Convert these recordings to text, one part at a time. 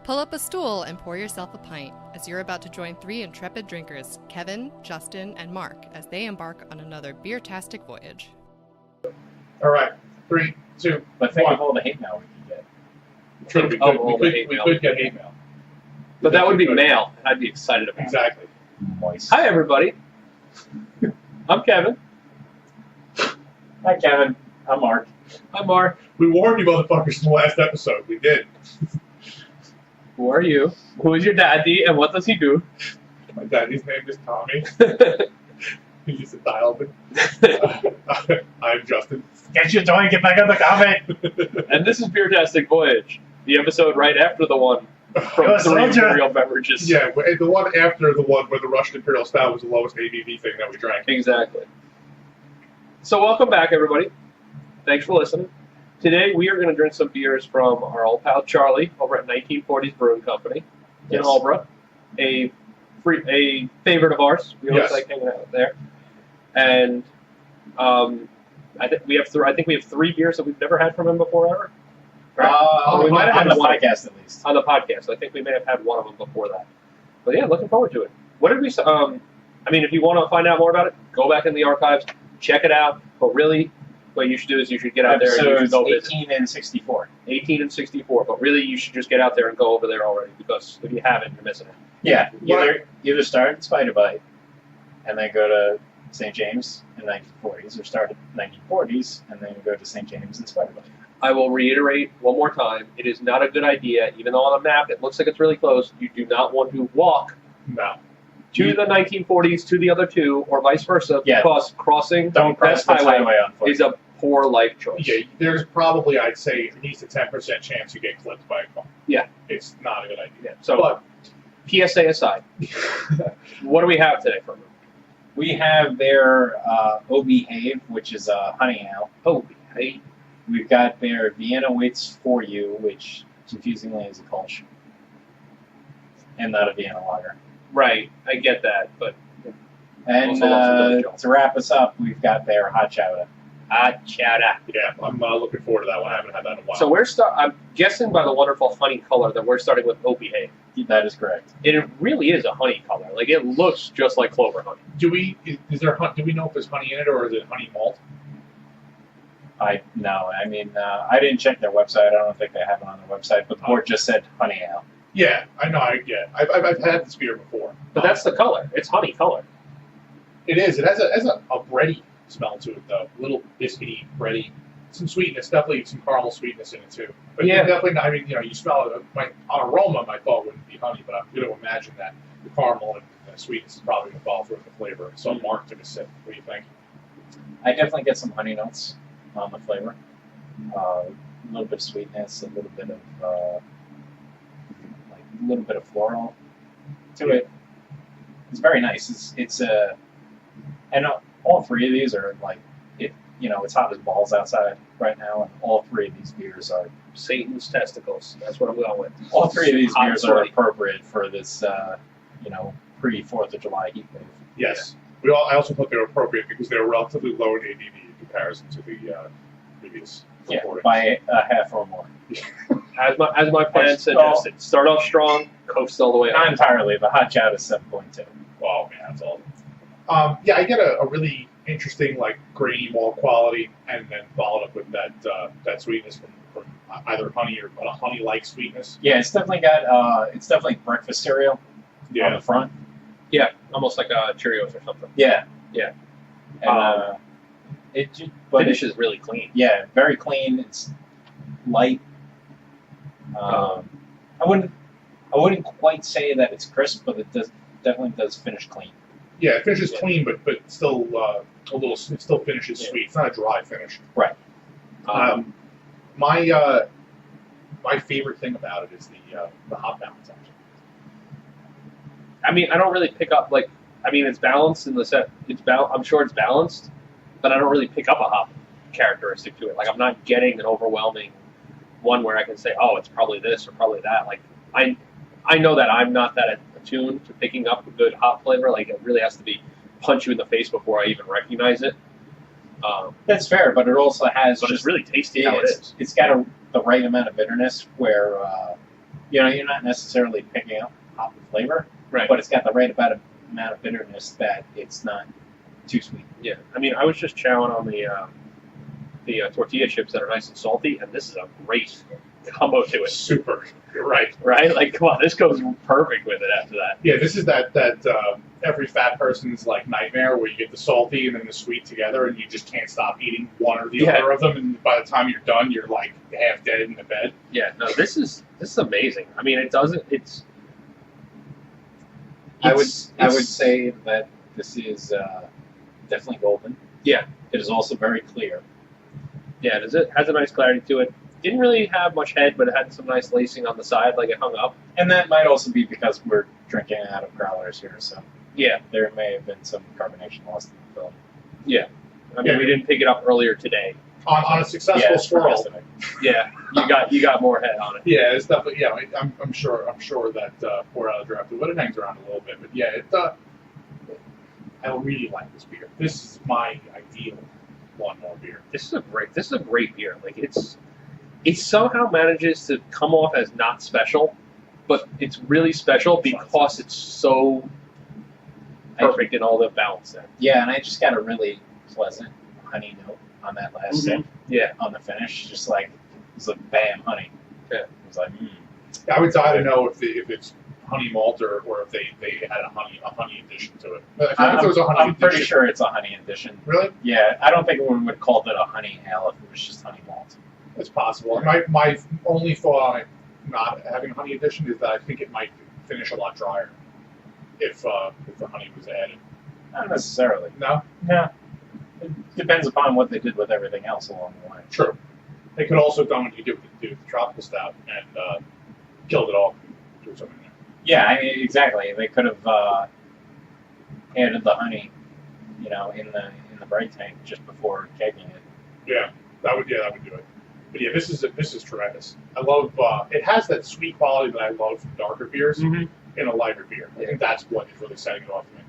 Pull up a stool and pour yourself a pint as you're about to join three intrepid drinkers, Kevin, Justin, and Mark, as they embark on another Beertastic voyage. All right, 3, 2, But think 1. of all the hate mail we could get. True, we could get hate mail. But that would be mail, and I'd be excited about it. Exactly. Moist. Hi, everybody. I'm Kevin. Hi, Kevin. I'm Mark. Hi, Mark. We warned you motherfuckers in the last episode. We did. Who are you? Who is your daddy, and what does he do? My daddy's name is Tommy. He's a dial me. I'm Justin. Get your toy and get back on the comment. And this is Beertastic Voyage, the episode right after the one from Yes, 3 soldier. Imperial Beverages. Yeah, the one after the one where the Russian Imperial Stout was the lowest ABV thing that we drank. Exactly. So welcome back, everybody. Thanks for listening. Today we are going to drink some beers from our old pal Charlie over at 1940s Brewing Company in Yes. Albra, a favorite of ours. We always Yes. like hanging out there. And I think we have 3 beers that we've never had from him before ever. We might have on had the one podcast at least. on the podcast. I think we may have had one of them before that. But yeah, looking forward to it. What did we? I mean, if you want to find out more about it, go back in the archives, check it out. But really, what you should do is you should get out there and you should go Episodes visit. 18 and 64. 18 and 64. But really, you should just get out there and go over there already, because if you haven't, you're missing it. Yeah, What? either start at Spider Bite and then go to St. James in 1940s, or start at 1940s and then go to St. James and Spider Bite. I will reiterate one more time: it is not a good idea. Even though on the map it looks like it's really close, you do not want to walk No. to the 1940s to the other two, or vice versa, Yeah. because crossing Don't cross that the highway on foot. is a poor life choice. Yeah, there's probably, I'd say, at least a 10% chance you get clipped by a car. Yeah. It's not a good idea. Yeah. So, But, PSA aside, what do we have today from them? We have their O Behave, which is a honey ale. Oh, hey. We've got their Vienna Waits For You, which confusingly is a Kölsch. And not a Vienna lager. Right, I get that, but And Also lots of Billy Joel. to wrap us up, we've got their hot chowder. chowder. yeah, I'm looking forward to that one. I haven't had that in a while. So I'm guessing by the wonderful honey color that we're starting with Obihave. That is correct. And it really is a honey color. Like, it looks just like clover honey. do we know if there's honey in it, or is it honey malt? I didn't check their website. I don't think they have it on their website, but the board just said honey ale. Yeah, I know. I've had this beer before. But that's the color. It's honey color. It is. It has a bready smell to it, though. A little biscuity, bready. Some sweetness, definitely some caramel sweetness in it, too. But Yeah. definitely not, you smell it. On aroma, my thought wouldn't be honey, but I'm going to imagine that the caramel and the sweetness is probably going to fall through the flavor. So Mark took a sip. What do you think? I definitely get some honey notes on the flavor. A little bit of sweetness, a little bit of floral to it. It's very nice. And all 3 of these are it's hot as balls outside right now, and all 3 of these beers are. Satan's testicles. That's what I'm going with. All 3 of these Hot beers and are sweaty. appropriate for this, pre-4th of July heat wave. Yes. I also thought they were appropriate because they were relatively low in ABV in comparison to the previous Yeah, recordings. by a half or more. As my plan suggested, start off strong, coast all the way Not up. entirely. The hot chowder is 7.2. Oh, man, that's all. Yeah, I get a really interesting, grainy malt quality, and then followed up with that sweetness from either honey or a honey-like sweetness. Yeah, it's definitely got. It's definitely breakfast cereal on the front. Yeah, almost like Cheerios or something. Yeah. Yeah. And, Finish is really clean. Yeah, very clean. It's light. I wouldn't quite say that it's crisp, but it definitely does finish clean. Yeah, it finishes clean, but still it still finishes sweet. It's not a dry finish. Right. My favorite thing about it is the hop balance, actually. I mean, I don't really pick up it's balanced in the set. I'm sure it's balanced, but I don't really pick up a hop characteristic to it. Like, I'm not getting an overwhelming one where I can say, oh, it's probably this or probably that. Like, I know that I'm not that attuned to picking up a good hop flavor. Like, it really has to be punch you in the face before I even recognize it. That's fair, but it also has. But it's really tasty how it is. It's got the right amount of bitterness where you're not necessarily picking up hop flavor, Right. but it's got the right amount of bitterness that it's not too sweet. Yeah. I mean, I was just chowing on the tortilla chips that are nice and salty, and this is a great combo to it. Super. You're right. Right? Like, come on, this goes perfect with it after that. Yeah, this is that every fat person's like nightmare where you get the salty and then the sweet together, and you just can't stop eating one or the other of them. And by the time you're done, you're like half dead in the bed. Yeah. No, this is amazing. I mean, it doesn't. I would say that this is definitely golden. Yeah. It is also very clear. Yeah, it has a nice clarity to it. Didn't really have much head, but it had some nice lacing on the side, like it hung up. And that might also be because we're drinking out of growlers here, so Yeah. there may have been some carbonation lost in the film. Yeah. I mean, we didn't pick it up earlier today. On a successful swirl. Yeah. You got more head on it. Yeah, it's definitely. Yeah, I'm sure that 4 out of draft, but it hangs around a little bit. But yeah, I really like this beer. This is my ideal lawnmower beer. This is a great beer. Like it somehow manages to come off as not special, but it's really special because it's so perfect in all the balance there. Yeah, and I just got a really pleasant honey note on that last sip. Yeah. On the finish, just like it's like bam, honey. Yeah. It was like, I would die to know if it's honey malt or if they had a honey addition to it. I think if it was a honey I'm pretty addition. sure it's a honey addition. Really? Yeah, I don't think we would call it a honey ale if it was just honey malt. It's possible. My only thought on it not having a honey addition is that I think it might finish a lot drier if the honey was added. Not necessarily. No? No. It depends upon what they did with everything else along the way. True. They could also have done what you did with the tropical stout and killed it off and threw something in there. Yeah, I mean, exactly. They could have added the honey, in the bright tank just before kegging it. Yeah, that would do it. But yeah, this is tremendous. I love it has that sweet quality that I love from darker beers in a lighter beer. I think that's what is really setting it off for me.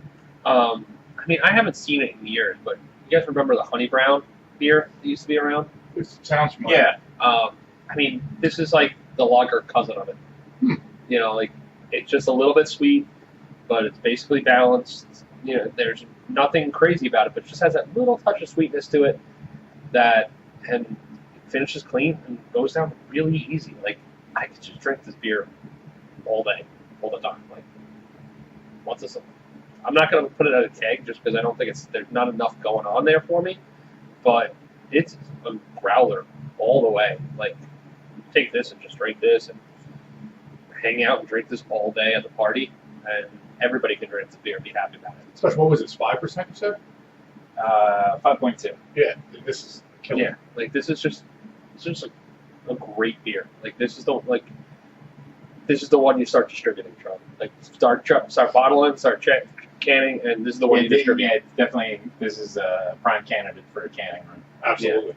I mean, I haven't seen it in years, but you guys remember the Honey Brown beer that used to be around? It sounds familiar. Yeah. I mean, this is like the lager cousin of it. Like it's just a little bit sweet, but it's basically balanced. There's nothing crazy about it, but it just has that little touch of sweetness to it and finishes clean and goes down really easy. Like I could just drink this beer all day, all the time. Like what's this? I'm not going to put it at a keg just because I don't think there's not enough going on there for me, but it's a growler all the way. Like take this and just drink this and hang out and drink this all day at the party, and everybody can drink this beer and be happy about it. Especially, what was it, 5% you said? 5.2. Yeah, this is killer. Yeah, like this is just a great beer. Like this is the one you start distributing from. Like start bottling, start canning, and this is the one you distribute. Yeah, definitely. This is a prime candidate for a canning run. Absolutely. Yeah.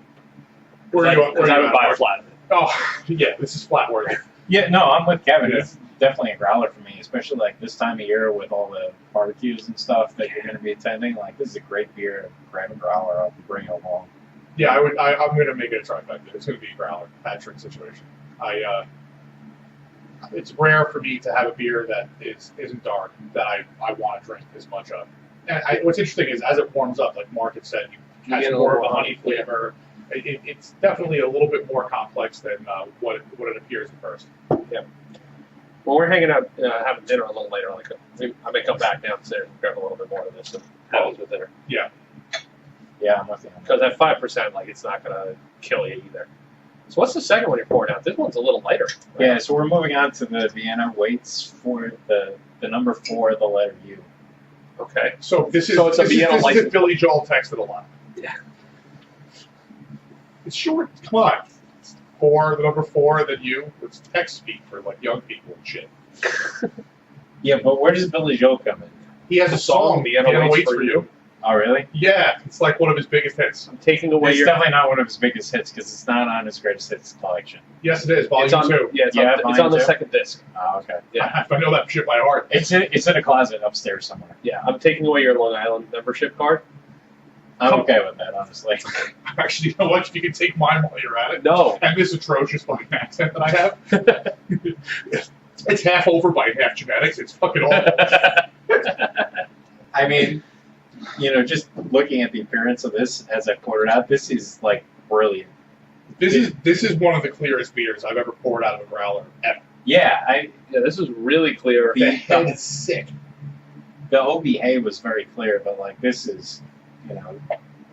Where are you at? I would buy a flat of it. Oh, yeah, this is flat worthy. Yeah, no, I'm with Kevin. Yeah. It's definitely a growler for me, especially like this time of year with all the barbecues and stuff that you're going to be attending. Like this is a great beer to grab a growler up and bring it along. Yeah, I'm going to make it a trifecta. It's going to be a growler, Patrick situation. It's rare for me to have a beer that isn't dark that I want to drink as much of. And what's interesting is as it warms up, like Mark had said, you catch more of a honey flavor. It's definitely a little bit more complex than what it appears at first. Yeah. Well, we're hanging out, having dinner a little later. Like I may come back downstairs and grab a little bit more of this and have it with dinner. Yeah. Yeah, I'm with you. Because at 5%, like it's not gonna kill you either. So what's the second one you're pouring out? This one's a little lighter. Right? Yeah, so we're moving on to the Vienna weights for the number 4, the letter U. Okay. So this is it's a Vienna light. This is Billy Joel texted a lot. Yeah. It's short. Come on. 4, the number 4, then U. It's text speak for like young people and shit. Yeah, but where does Billy Joel come in? He has a song, Vienna Waits for You. Oh, really? Yeah, it's like one of his biggest hits. I'm taking away It's your. definitely not one of his biggest hits because it's not on his greatest hits collection. Yes, it is. Volume It's on 2. Yeah, it's Volume on the 2? second disc. Oh, okay. Yeah. I know that shit by heart. It's in a closet upstairs somewhere. Yeah, I'm taking away your Long Island membership card. I'm okay with that, honestly. Actually, you know what? You can take mine while you're at it. No. And this atrocious fucking accent that I have. It's half overbite, half genetics. It's fucking awful. I mean, just looking at the appearance of this as I poured it out, this is like brilliant. This is one of the clearest beers I've ever poured out of a growler ever. Yeah, this is really clear. The head is sick. The OB Hay was very clear, but like this is,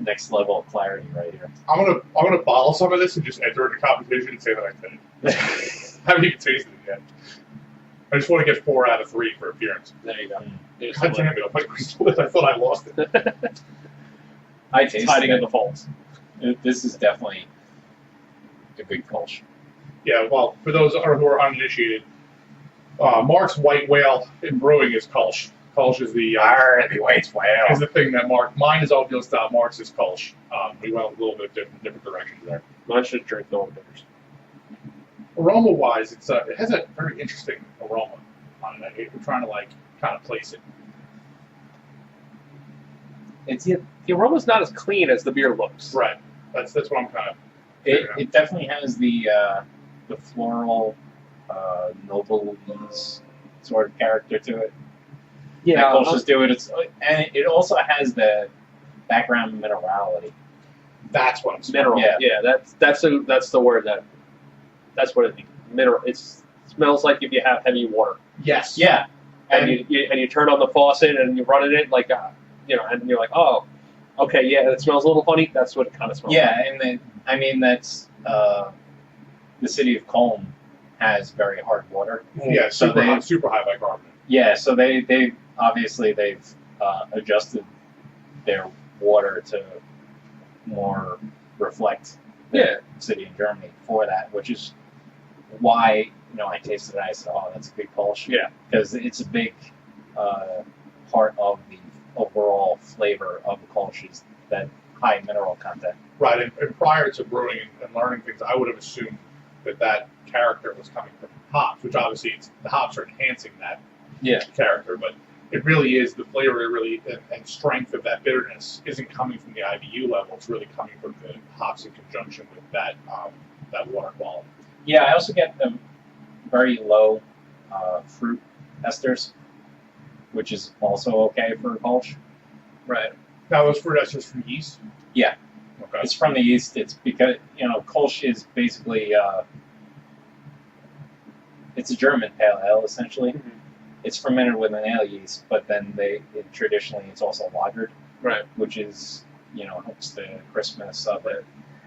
next level of clarity right here. I'm gonna bottle some of this and just enter into competition and say that I did it. I haven't even tasted it yet. I just want to get 4 out of 3 for appearance. There you go. God damn it! I thought I lost it. I tasted hiding it. in the folds. This is definitely a good Kölsch. Yeah, well, for those who are uninitiated, Mark's white whale in brewing is Kölsch. Kölsch is the white whale. is the thing that mine is oatmeal style. Mark's is Kölsch. We went a little bit different directions there. I should drink no bitters. Aroma wise, it has a very interesting aroma on it. I'm trying to kind of place it. The aroma's not as clean as the beer looks. Right. That's what I'm kind of. It definitely has the floral, noble lees sort of character to it. Yeah, Kölsch just do it. And it also has the background minerality. That's what I'm saying. mineral. Yeah, that's the word that's what it means. Mineral. It smells like if you have heavy water. Yes. Yeah. And you turn on the faucet and you run in it and you're like, oh, okay, yeah, it smells a little funny. That's what it kind of smells like. Yeah, and that's the city of Cologne has very hard water. Yeah, So super high bicarbonate. Yeah, so they've adjusted their water to more reflect the city in Germany for that, which is why I tasted it and I said, oh, that's a big Kölsch. Yeah. Because it's a big part of the overall flavor of the Kölsch is that high mineral content. Right, and prior to brewing and learning things, I would have assumed that character was coming from hops, which obviously the hops are enhancing that character, but it really is the flavor, and strength of that bitterness isn't coming from the IBU level. It's really coming from the hops in conjunction with that water quality. Yeah, I also get the very low fruit esters, which is also okay for a Kölsch. Right. Now, those fruit esters from yeast? Yeah. Okay. It's from the yeast. It's because, Kölsch is basically, it's a German pale ale, essentially. Mm-hmm. It's fermented with an ale yeast, but then traditionally it's also lagered. Right. Which is, helps the crispness of it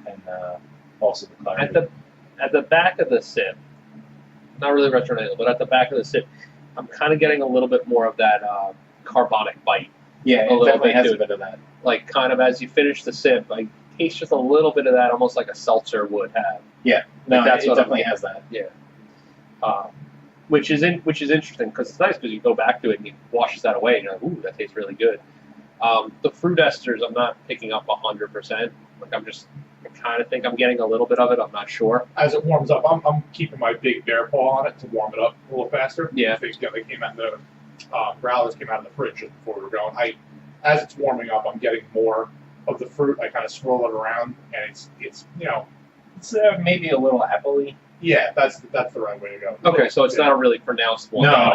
and also the clarity. At the back of the sip, not really restaurant ale, but at the back of the sip, I'm kind of getting a little bit more of that carbonic bite. Yeah, it definitely has a bit of that. Like, kind of as you finish the sip, like, taste just a little bit of that, almost like a seltzer would have. Yeah, no, that's it what definitely has that. Yeah. Which is interesting because it's nice because you go back to it and it washes that away and you're like, ooh, that tastes really good. The fruit esters, I'm not picking up 100%. Like, I kind of think I'm getting a little bit of it. I'm not sure. As it warms up, I'm keeping my big bear paw on it to warm it up a little faster. Yeah. They came out the growlers came out of the fridge just before we were going. As it's warming up, I'm getting more of the fruit. I kind of swirl it around, and it's It's maybe a little appley. Yeah, that's the right way to go. Okay, so it's not a really pronounced one. No.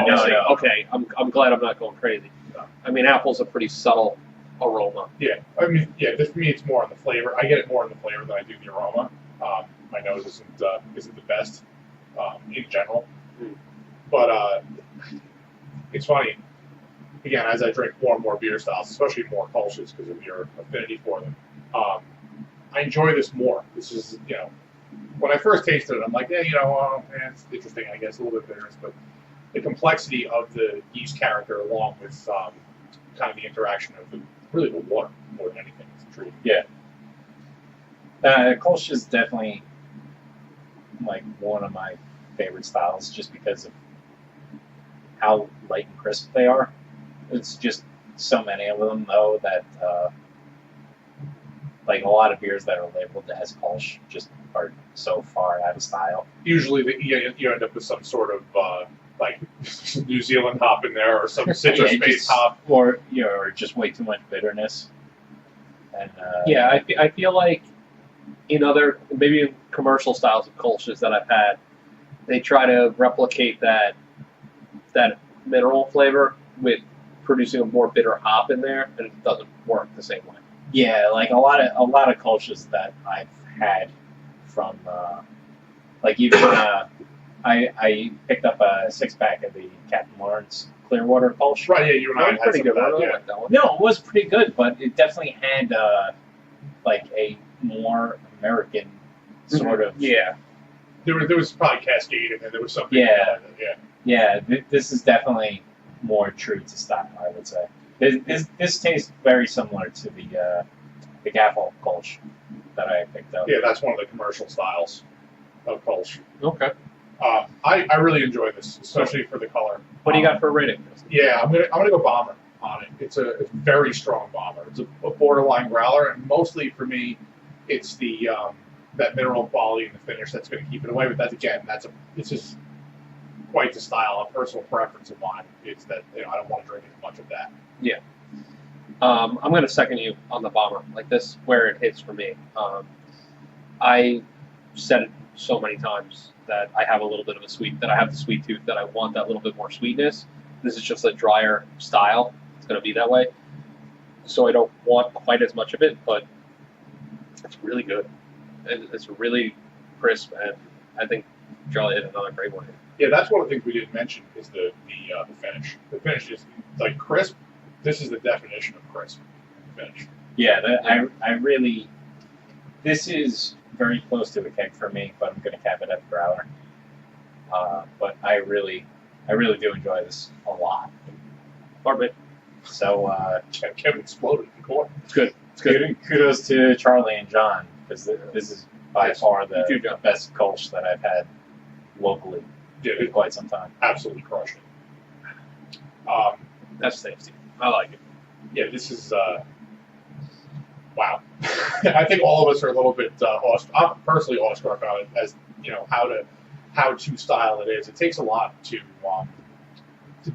Okay, I'm glad I'm not going crazy. No. I mean, apple's a pretty subtle aroma. Yeah, for me, it's more on the flavor. I get it more in the flavor than I do the aroma. My nose isn't the best in general, but it's funny. Again, as I drink more and more beer styles, especially more Kölsches because of your affinity for them, I enjoy this more. This is, when I first tasted it, I'm like, it's interesting, I guess, a little bit bitterness, but the complexity of the yeast character along with kind of the interaction of the water more than anything is intriguing. Yeah. Kölsch is definitely like one of my favorite styles just because of how light and crisp they are. It's just so many of them, though, that like a lot of beers that are labeled as Kölsch just are so far out of style. Usually, you end up with some sort of like New Zealand hop in there, or some citrus-based hop, or just way too much bitterness. And I feel like in other maybe in commercial styles of Kölsches that I've had, they try to replicate that mineral flavor with producing a more bitter hop in there, and it doesn't work the same way. Yeah, like a lot of Kölsches that I've had from like even I picked up a 6-pack of the Captain Lawrence Clearwater Kölsch. Right, yeah, you and I That was had pretty some good. of I that, really yeah. like that one. No, it was pretty good, but it definitely had like a more American sort of. Yeah. There was probably Cascade, and then there was something. Yeah. Yeah. Yeah, this is definitely more true to style, I would say. This tastes very similar to the Gaffel Kölsch that I picked up. Yeah, that's one of the commercial styles of Kölsch. Okay. I really enjoy this, especially for the color. What do you got for a rating? Yeah, I'm gonna go bomber on it. It's a very strong bomber. It's a borderline growler, and mostly for me, it's the that mineral quality and the finish that's going to keep it away. But it's just quite the style. A personal preference of mine is that I don't want to drink as much of that. Yeah. I'm going to second you on the bomber. Like this, where it hits for me. I said it so many times that I have a little bit of that I have the sweet tooth, that I want that little bit more sweetness. This is just a drier style. It's going to be that way. So I don't want quite as much of it, but it's really good. It's really crisp, and I think Charlie hit another great one. Yeah, that's one of the things we didn't mention is the finish. The finish is like crisp. This is the definition of crisp finish. Yeah, I really. This is very close to a keg for me, but I'm going to cap it at the growler. But I really do enjoy this a lot. Perfect. So Kevin exploded in the corner. It's good. It's good. Kudos to Charlie and John, because this is by far the You too, John. best Kölsch that I've had locally Yeah, in quite some time. absolutely crushed it. That's tasty. I like it. Yeah, this is wow. I think all of us are a little bit I'm personally awestruck about it, as how to style it is. It takes a lot to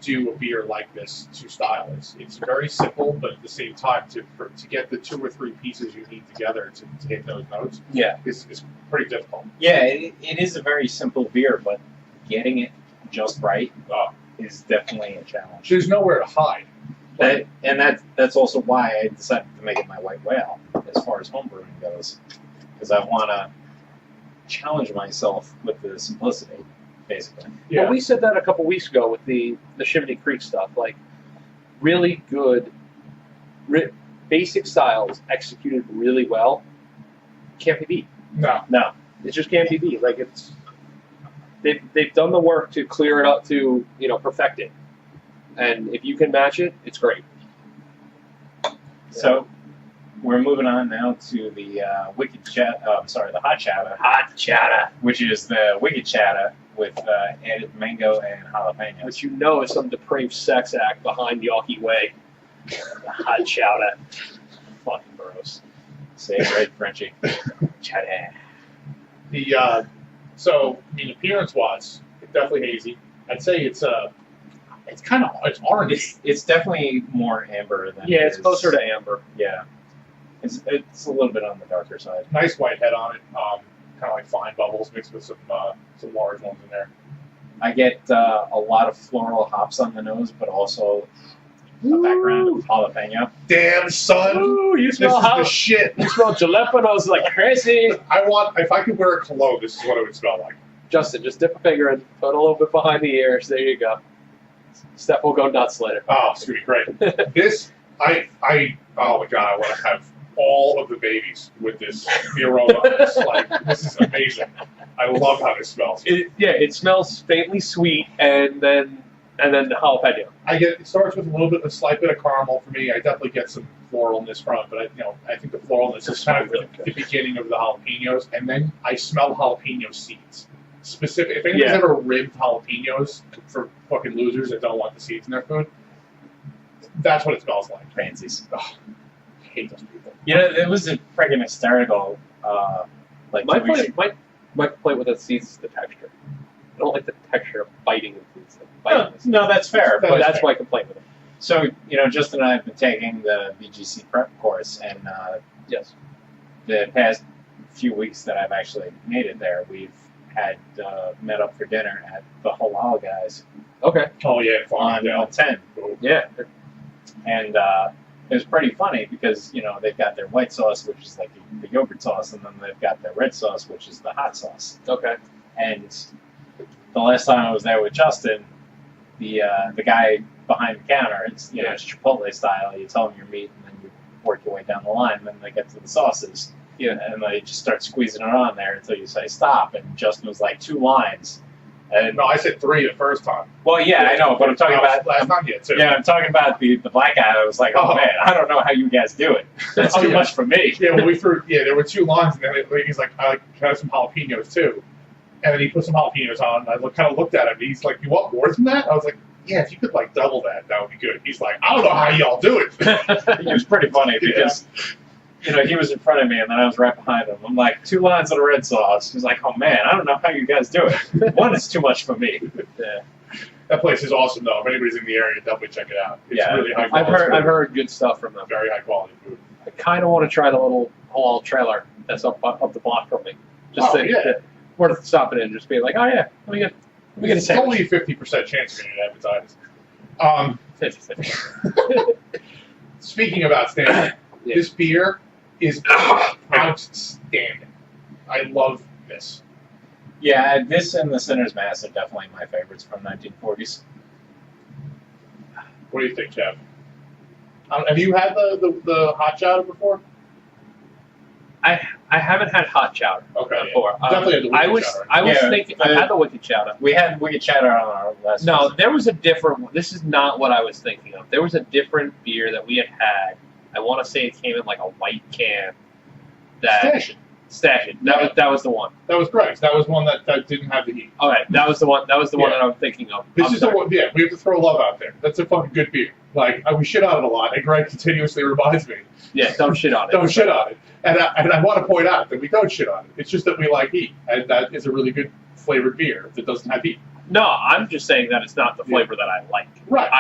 do a beer like this to style. It's very simple, but at the same time to get the 2 or 3 pieces you need together to hit those notes Yeah. is pretty difficult. Yeah, it is a very simple beer, but getting it just right is definitely a challenge. There's nowhere to hide. That's also why I decided to make it my white whale as far as homebrewing goes, because I want to challenge myself with the simplicity, basically. Yeah. Well, we said that a couple weeks ago with the Chimney Creek stuff. Like, really good, basic styles executed really well can't be beat. No. It just can't be beat. Like, it's they've done the work to clear it up to perfect it, and if you can match it, it's great. So we're moving on now to the the hot chata. Hot chata, Which is the wicked chata with added mango and jalapeno. which is some depraved sex act behind Yawkey Way. The hot chata, fucking gross. Say it right, Frenchie. Chata. Appearance-wise, it's definitely hazy. I'd say it's orangey. It's definitely more amber than. Yeah, it's it is- closer to amber. Yeah, it's a little bit on the darker side. Nice white head on it. Kind of like fine bubbles mixed with some large ones in there. I get a lot of floral hops on the nose, but also a background of jalapeno. Damn, son! Ooh, you This smell is the shit. You smell jalapenos like crazy. If I could wear a cologne, this is what it would smell like. Justin, just dip a finger and put a little bit behind the ears. There you go. Steph will go nuts later. Oh, it's gonna be great. Oh my god, I want to have all of the babies with this aroma. This is amazing. I love how this smells. It smells faintly sweet, and then jalapeno. It starts with a slight bit of caramel for me. I definitely get some floralness from it, but I think the floralness is kind of really the beginning of the jalapenos, and then I smell jalapeno seeds. If anyone's ever ribbed jalapenos for fucking losers that don't want the seeds in their food, that's what it smells like. Fancies. I hate those people. It was a freaking hysterical. My complaint with the seeds is the texture. I don't like the texture of biting the seeds. No, that's fair. That But is That's my complaint with it. so Justin and I have been taking the BGC prep course, and Yes. the past few weeks that I've actually made it there, we've had met up for dinner at the Halal Guys Okay. Oh yeah, on Farmingdale. 10. Yeah. And it was pretty funny because, they've got their white sauce, which is like the yogurt sauce, and then they've got their red sauce, which is the hot sauce. Okay. And the last time I was there with Justin, the guy behind the counter, it's it's Chipotle style. You tell them your meat, and then you work your way down the line. And then they get to the sauces, and they just start squeezing it on there until you say stop. And Justin was like 2 lines. And No, I said 3 the first time. well, yeah, I know, but I'm talking about last time yet too. Yeah, I'm talking about the black guy. I was like, oh man, I don't know how you guys do it. That's too much for me. Yeah, when we threw, there were 2 lines, and then he's like, I like, can I have some jalapenos too? And then he put some jalapenos on, and I kind of looked at him, and he's like, you want more than that? I was like, yeah, if you could like double that, that would be good. He's like, I don't know how y'all do it. It was pretty funny because, he was in front of me, and then I was right behind him. I'm like, 2 lines of the red sauce. He's like, oh man, I don't know how you guys do it. 1 is too much for me. Yeah. That place is awesome, though. If anybody's in the area, definitely check it out. It's really high I've quality. I've heard good stuff from them. Very high quality food. I kind of want to try the little halal trailer that's up the block from me. Just worth stopping in and just being like, oh yeah, let me get a It's only a 50% chance you're going to get advertised. Speaking of outstanding, this beer is outstanding. I love this. Yeah, this and the Sinner's Mass are definitely my favorites from 1940s. What do you think, Kev? Have you had the hot chowder before? I haven't had hot chowder before. Definitely had the wicked chowder. I was thinking I had the wicked chowder. We had wicked chowder on our last No, there was a different one. This is not what I was thinking of. There was a different beer that we had. I want to say it came in like a white can. Stash it. That was the one. That was Greg's. That was one that didn't have the heat. Okay, that was the one. That was the one that I'm thinking of. This is the one. Yeah, we have to throw love out there. That's a fucking good beer. Like we shit on it a lot, and Greg continuously reminds me. Yeah, don't shit on it. Don't shit on it. And I want to point out that we don't shit on it. It's just that we like heat, and that is a really good flavored beer that doesn't have heat. No, I'm just saying that it's not the flavor that I like. Right.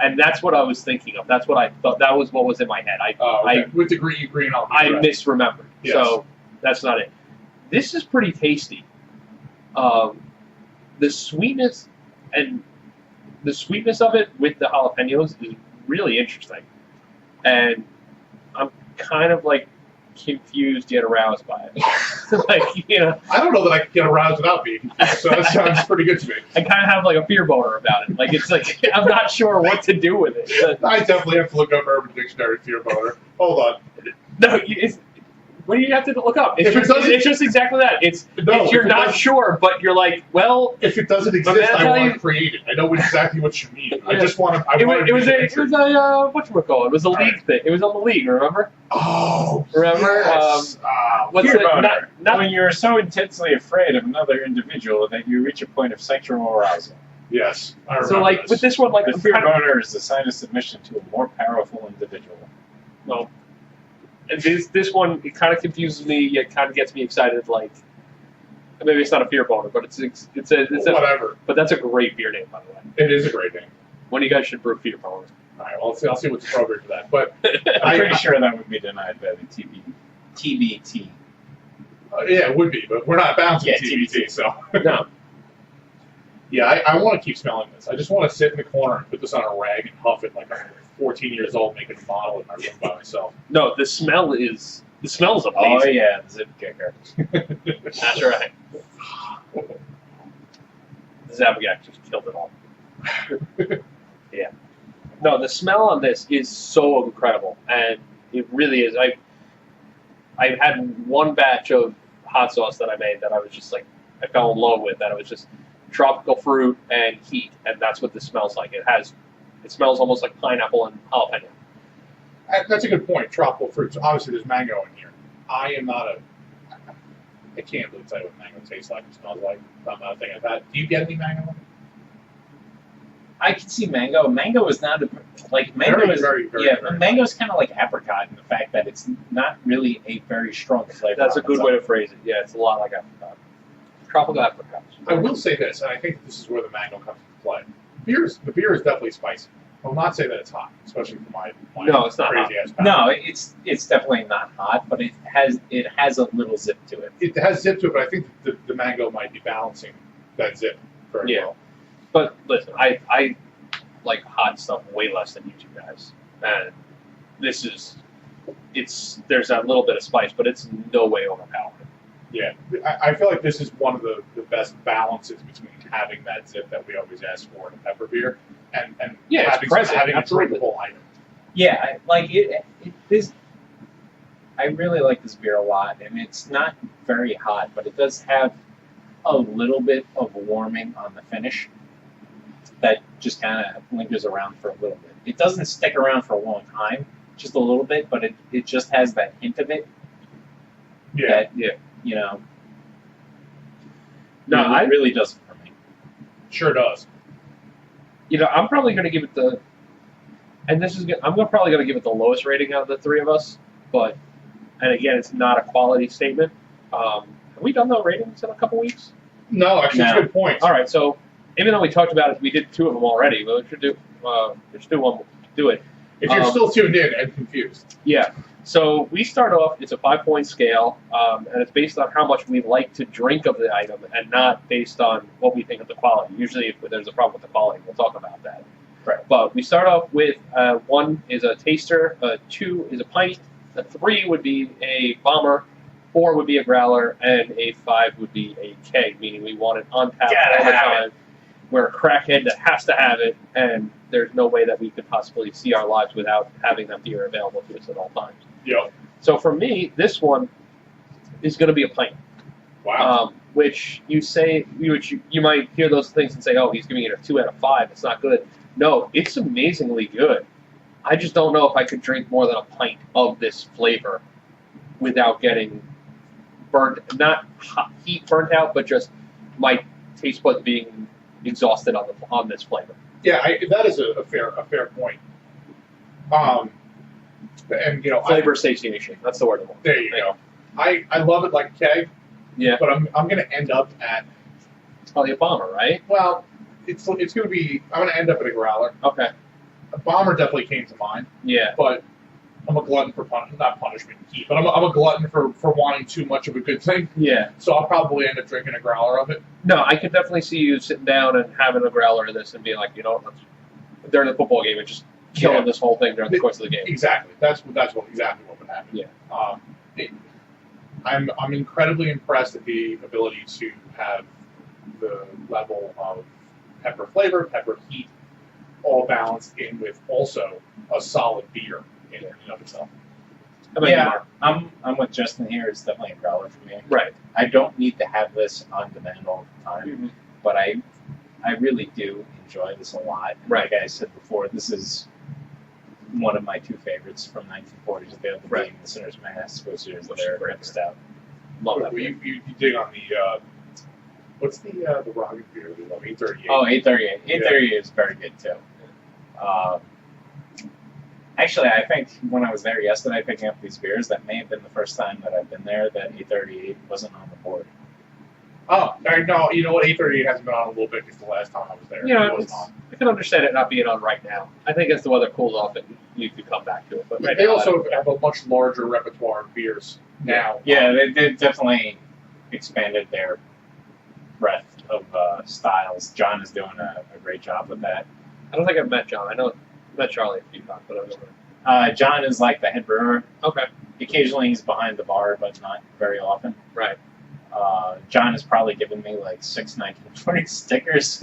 And that's what I was thinking of. That's what I thought. That was what was in my head. With the green on. I misremembered. Yes. So that's not it. This is pretty tasty. The sweetness of it with the jalapenos is really interesting, and I'm kind of like confused yet aroused by it. I don't know that I could get aroused without being confused, so that sounds pretty good to me. I kind of have like a fear boner about it. Like it's like I'm not sure what to do with it. I definitely have to look up Urban Dictionary fear boner. Hold on. No, what do you have to look up? It's just exactly that. If you're not sure, but you're like, well, if it doesn't exist, I want to create it. I know exactly what you mean. I just want to. It was a whatchamacallit? It was a league thing. It was on the league. Remember? Oh, remember? Yes. Fear boner. When you're so intensely afraid of another individual that you reach a point of sexual arousal. Yes. So like with this one, like the fear boner is the sign of submission to a more powerful individual. Well. This one, it kind of confuses me, yet kind of gets me excited. Like, maybe it's not a beer boner, but it's whatever. But that's a great beer name, by the way. It is a great name. One of you guys should brew beer boner. All right, well, I'll see what's appropriate for that. But I'm pretty sure that would be denied by the TBT. Yeah, it would be, but we're not bound to TBT, so no. Yeah, I want to keep smelling this. I just want to sit in the corner and put this on a rag and huff it like I'm 14 years old, making a model in my room by myself. No, the smell is amazing. Oh yeah, the zip kicker. That's right. Zabagak just killed it all. Yeah. No, the smell on this is so incredible, and it really is. I've had one batch of hot sauce that I made that I was just like, I fell in love with. That it was just tropical fruit and heat, and that's what this smells like. It smells almost like pineapple and jalapeno. That's a good point. Tropical fruits. Obviously, there's mango in here. I can't really tell you what mango tastes like. It smells like. Not a thing I've had. Do you get any mango? I can see mango. Mango is not mango is very mango is kind of like apricot in the fact that it's not really a very strong flavor. That's a good way to phrase it. Yeah, it's a lot like apricot. Tropical apricot. I will say this, and I think this is where the mango comes into play. The beer is definitely spicy. will not say that it's hot, especially for my No, it's not crazy ass. No, it's definitely not hot, but it has a little zip to it. It has zip to it, but I think the mango might be balancing that zip very well. But listen, I like hot stuff way less than you two guys, and there's that little bit of spice, but it's no way overpowering. Yeah, I feel like this is one of the best balances between having that zip that we always ask for in a pepper beer and Yeah, it's present, having a absolutely. drinkable item. Yeah, I really like this beer a lot, and it's not very hot, but it does have a little bit of warming on the finish that just kind of lingers around for a little bit. It doesn't stick around for a long time, just a little bit, but it just has that hint of it. Yeah, You know, No, it really does it for me. sure does. I'm probably going to give it probably going to give it the lowest rating out of the three of us, and again, it's not a quality statement. Have we done the ratings in a couple weeks? No, actually, it's a good point. All right, so even though we talked about it, we did two of them already, but we should do it. If you're still tuned in and confused. Yeah. So we start off, it's a 5-point scale, and it's based on how much we like to drink of the item and not based on what we think of the quality. Usually if there's a problem with the quality, we'll talk about that. Right. But we start off with 1 is a taster, 2 is a pint, a 3 would be a bomber, 4 would be a growler, and a 5 would be a keg, meaning we want it on tap all the time. We're a crackhead that has to have it, and there's no way that we could possibly see our lives without having that beer available to us at all times. Yep. So for me, this one is going to be a pint. Wow. Which you might hear those things and say, oh, he's giving it a 2 out of 5. It's not good. No, it's amazingly good. I just don't know if I could drink more than a pint of this flavor without getting burnt, not hot, heat burnt out, but just my taste buds being exhausted on this flavor. Yeah, that is a fair point. And Flavor satiation. That's the word I want. There you go. I love it like a keg. Yeah. But I'm going to end up at. It's probably a bomber, right? Well, it's going to be. I'm going to end up at a growler. Okay. A bomber definitely came to mind. Yeah. But I'm a glutton for not punishment and heat, but I'm a glutton for wanting too much of a good thing. Yeah. So I'll probably end up drinking a growler of it. No, I could definitely see you sitting down and having a growler of this and being like, during the football game and just killing this whole thing during the course of the game. Exactly. That's exactly what would happen. Yeah. I'm incredibly impressed at the ability to have the level of pepper flavor, pepper heat, all balanced in with also a solid beer in and of itself. Yeah, I'm with Justin here. It's definitely a growler for me. Right. I don't need to have this on demand all the time, but I really do enjoy this a lot. And right. Like I said before, this is one of my 2 favorites from 1940s. The other being the Sinner's Mass, which is their red stout. Love that. You dig on the what's the Rogan beer we love? 838. Oh, 838. 838 is very good too. Actually, I think when I was there yesterday picking up these beers, that may have been the first time that I've been there that 838 wasn't on the board. Oh, no, you know what? 838 hasn't been on a little bit because the last time I was there. Yeah, it wasn't on. I can understand it not being on right now. I think as the weather cools off, you could come back to it. But right they now, also have a much larger repertoire of beers now. Yeah, they definitely expanded their breadth of styles. John is doing a great job with that. I don't think I've met John. I know I've met Charlie a few times, but I've never. John is like the head brewer. Okay. Occasionally he's behind the bar, but not very often. Right. John has probably given me like 6 1940 stickers.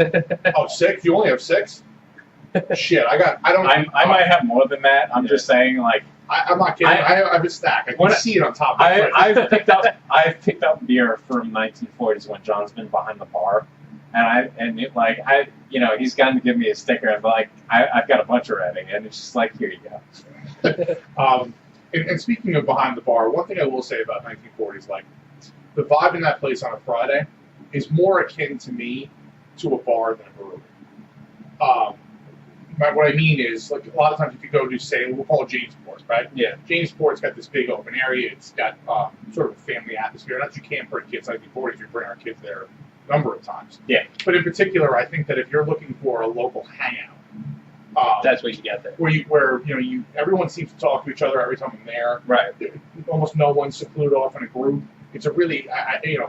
Oh, 6? You only have 6? Shit, I might have more than that. I'm just saying, like. I'm not kidding. I have a stack. I can see it on top of it. I've picked up beer from 1940s when John's been behind the bar, he's gotten to give me a sticker. I'm like, I've got a bunch already, and it's just like, here you go. And speaking of behind the bar, one thing I will say about 1940s, like the vibe in that place on a Friday is more akin to me to a bar than a brewery. What I mean is, like, a lot of times if you go to, say, we'll call it Jamesport, right? Yeah. Jamesport's got this big open area. It's got sort of a family atmosphere. Not that you can't bring kids. 1940s, we bring our kids there a number of times. Yeah. But in particular, I think that if you're looking for a local hangout, That's what you get there. Where everyone seems to talk to each other every time I'm there. Right. Almost no one's secluded off in a group. It's a really,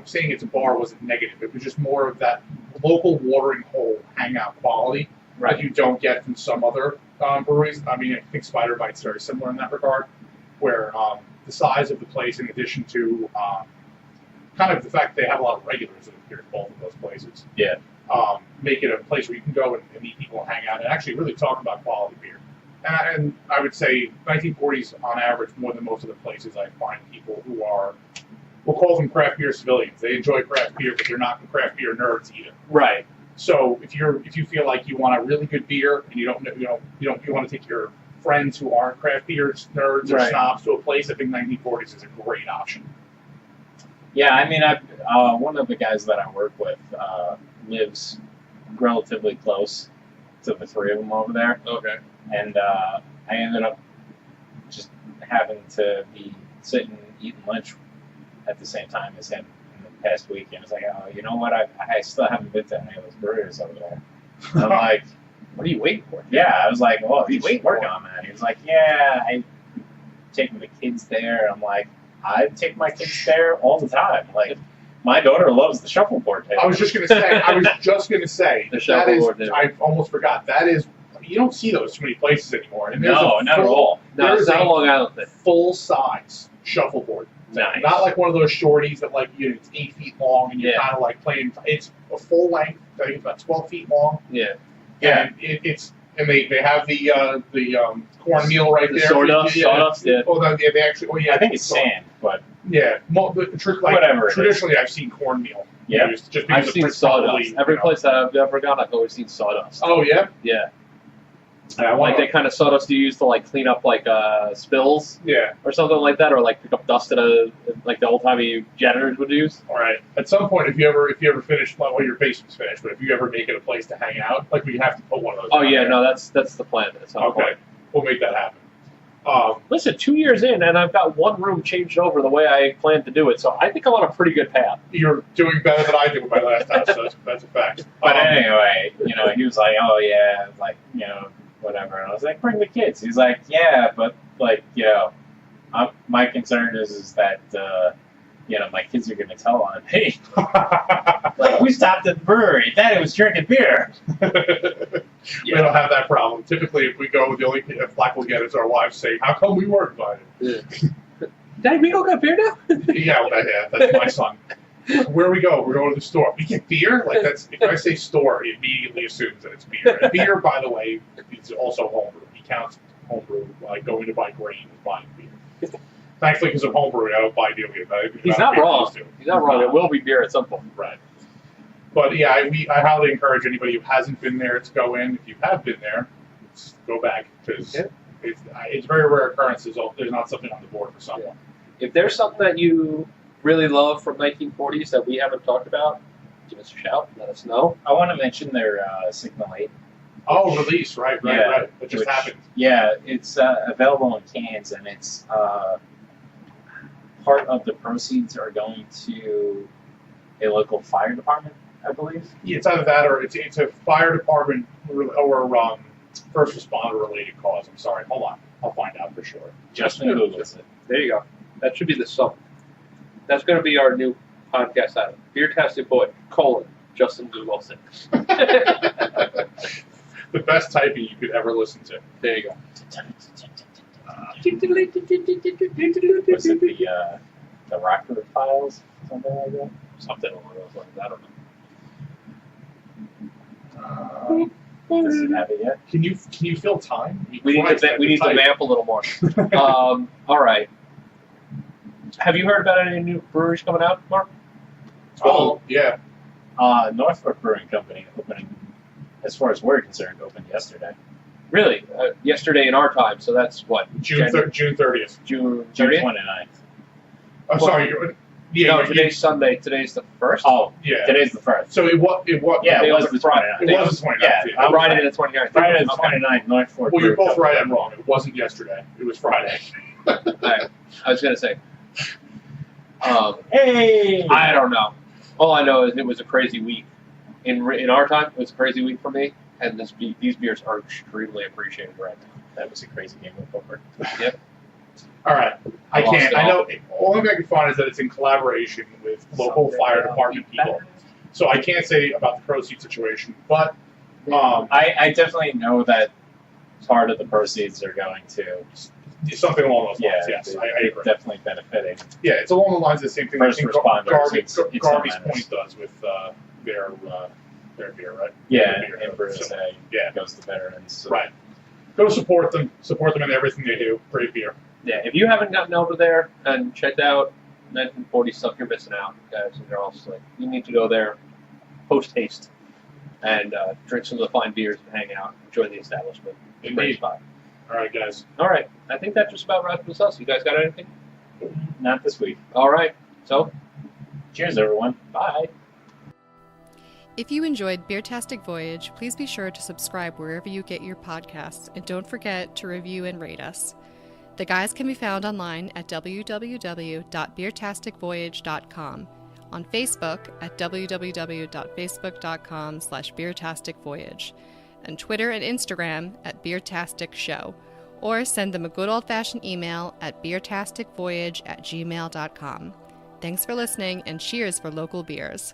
saying it's a bar wasn't negative. It was just more of that local watering hole hangout quality that you don't get from some other breweries. I mean, I think Spider Bite's very similar in that regard, where the size of the place, in addition to kind of the fact that they have a lot of regulars that appear at both of those places. Yeah. Make it a place where you can go and meet people and hang out and actually really talk about quality beer. And I would say 1940s, on average, more than most other places, I find people who are, we'll call them craft beer civilians. They enjoy craft beer, but they're not craft beer nerds either. Right. So if you feel like you want a really good beer and you want to take your friends who aren't craft beer nerds or snobs to a place, I think 1940s is a great option. Yeah, I mean, one of the guys that I work with lives relatively close to the three of them over there. Okay. And I ended up just having to be sitting eating lunch at the same time as him in the past week. And it's like, oh, you know what? I still haven't been to any of those breweries over there. And I'm like, what are you waiting for? Yeah, I was like, well, he's working on that. He was like, yeah, I'm taking the kids there. I'm like, I take my kids there all the time. Like, my daughter loves the shuffleboard table. I was just going to say, the shuffleboard table. I almost forgot. That is, you don't see those too many places anymore. And no, not at all. No, it's not a Long Island thing. Full-size shuffleboard. Nice. Not like one of those shorties that it's 8 feet long and you're kind of like playing. It's a full length. I think it's about 12 feet long. Yeah. And they have the cornmeal right there. Sawdust. Yeah. They actually. Oh yeah. I think it's sand, but yeah. Whatever. Traditionally, I've seen cornmeal. Yeah. I've seen sawdust. Every place that I've ever gone, I've always seen sawdust. Oh yeah. Yeah. Like that kind of sawdust you use to like clean up like spills, or something like that, or like pick up dust at like the old timey janitors would use. All right. At some point, if you ever finish, well, your basement's finished, but if you ever make it a place to hang out, like we have to put one of those. Oh yeah, there. no, that's the plan. Okay, we'll make that happen. Listen, 2 years in, and I've got one room changed over the way I planned to do it, so I think I'm on a pretty good path. You're doing better than I did with my last house, so that's a fact. But anyway, he was like, oh yeah, like whatever. And I was like, bring the kids. He's like, yeah, but like, my concern is that, my kids are going to tell on me. Like, we stopped at the brewery. Daddy was drinking beer. We don't have that problem. Typically, if we go, the only flack we'll get is our wives say, how come we weren't invited? Yeah. Daddy, we don't got beer now? Yeah, that's my son. Where we go? We're going to the store. We get beer? Like if I say store, he immediately assumes that it's beer. And beer, by the way, is also homebrew. He counts homebrew like going to buy grain and buying beer. Thankfully, because of homebrew, I don't buy nearly enough. He's not wrong. He's not wrong. It will be beer at some point. Right. But yeah, I highly encourage anybody who hasn't been there to go in. If you have been there, go back because it's very rare occurrences. There's not something on the board for someone. If there's something that you really love from 1940s that we haven't talked about, give us a shout. Let us know. I want to mention their Signal 8. Oh, release, right. That just happened. Yeah, it's available in cans, and it's part of the proceeds are going to a local fire department, I believe. Yeah, it's either that or it's a fire department or first responder related cause. I'm sorry. Hold on. I'll find out for sure. Justin Googles it. There you go. That should be the sum. That's going to be our new podcast item. Beertastic Voyage, Justin Googles it. The best typing you could ever listen to. There you go. Was it the Rockford Files? Something like that? Something along those lines. I don't know. Does it have it yet? Can you fill time? We need to vamp a little more. All right. Have you heard about any new breweries coming out, Mark? Oh, yeah. Northbrook Brewing Company opening, as far as we're concerned, opened yesterday. Really? Yesterday in our time, so that's what? June 30th. June 30th? 29th. Oh, sorry. No, today's Sunday. Today's the 1st? Oh, yeah. Today's the 1st. So it was yeah, it was the 29th. It was the 29th. Yeah, Friday the 29th. Friday the 29th, Northbrook. Well, you're both right and wrong. It wasn't yesterday. It was Friday. I was going to say. Hey! I don't know. All I know is it was a crazy week. In our time, it was a crazy week for me. and these beers are extremely appreciated right now. That was a crazy game of poker. Yep. All right. I Lost can't. it I all. know. Only thing I can find is that it's in collaboration with local fire department people. So I can't say about the proceeds situation, but I definitely know that part of the proceeds are going to something along those lines. Yes, I agree. Definitely benefiting. Yeah, it's along the lines of the same thing. First I think responders, it's Garvey's not Point does with their beer, right? Yeah, Their beer. and Brew So, say yeah. goes to veterans. So. Right. Go support them. Support them in everything they do. Great beer. Yeah, if you haven't gotten over there and checked out 1940 stuff, you're missing out, guys. And you're also like, you need to go there post haste and drink some of the fine beers and hang out, enjoy the establishment. It's a great Indeed. spot. All right, guys. All right, I think that just about wraps us. You guys got anything? Not this week. All right, so Cheers, everyone. bye. If you enjoyed Beertastic Voyage, please be sure to subscribe wherever you get your podcasts, and don't forget to review and rate us. The guys can be found online at www.beertasticvoyage.com, on Facebook at www.facebook.com/beertasticvoyage, and Twitter and Instagram at Beertastic Show, or send them a good old-fashioned email at beertasticvoyage@gmail.com. Thanks for listening, and cheers for local beers.